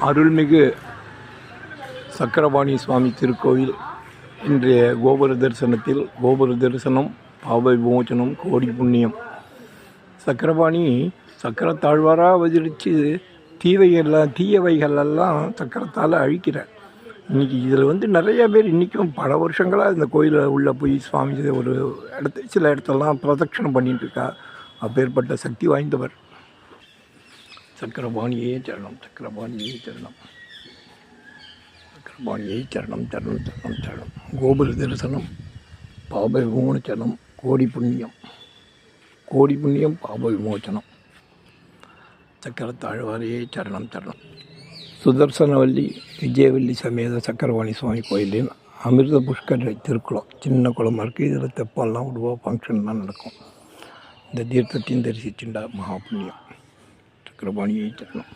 அருள்மிகு சக்கரபாணி சுவாமி திருக்கோயில் இன்றைய கோபுர தரிசனத்தில் கோபுர தரிசனம், பாப விமோச்சனம், கோடி புண்ணியம். சக்கரபாணி சக்கரத்தாழ்வாராக அவதரித்து தீயவைகளெல்லாம் சக்கரத்தால் அழிக்கிறார். இன்றைக்கி இதில் நிறைய பேர் இன்றைக்கும் பல வருஷங்களாக இந்த கோயிலில் உள்ளே போய் சுவாமி ஒரு சில இடத்தெல்லாம் பிரதட்சணம் பண்ணிட்டு இருக்கா. அப்பேற்பட்ட சக்தி வாய்ந்தவர். சக்கரபாணியே சரணம், சக்கரபாணியே சரணம், சக்கரபாணியே சரணம், சரணம் சரணம் சரணம். கோபுர தரிசனம், பாப விமோச்சனம், கோடி புண்ணியம், கோடி புண்ணியம், பாப விமோச்சனம். சக்கரத்தாழ்வாரையே சரணம் சரணம். சுதர்சனவல்லி விஜயவல்லி சமேத சக்கரபாணி சுவாமி கோயிலின் அமிர்த புஷ்கரை திருக்குளம், சின்ன குளமாக இருக்குது. இதில் தெப்பம்லாம் விடுவா, ஃபங்க்ஷன்லாம் நடக்கும். இந்த தீர்த்தத்தையும் தரிசிச்சுண்டா மகா புண்ணியம். சக்கரபாணியை சரணம்.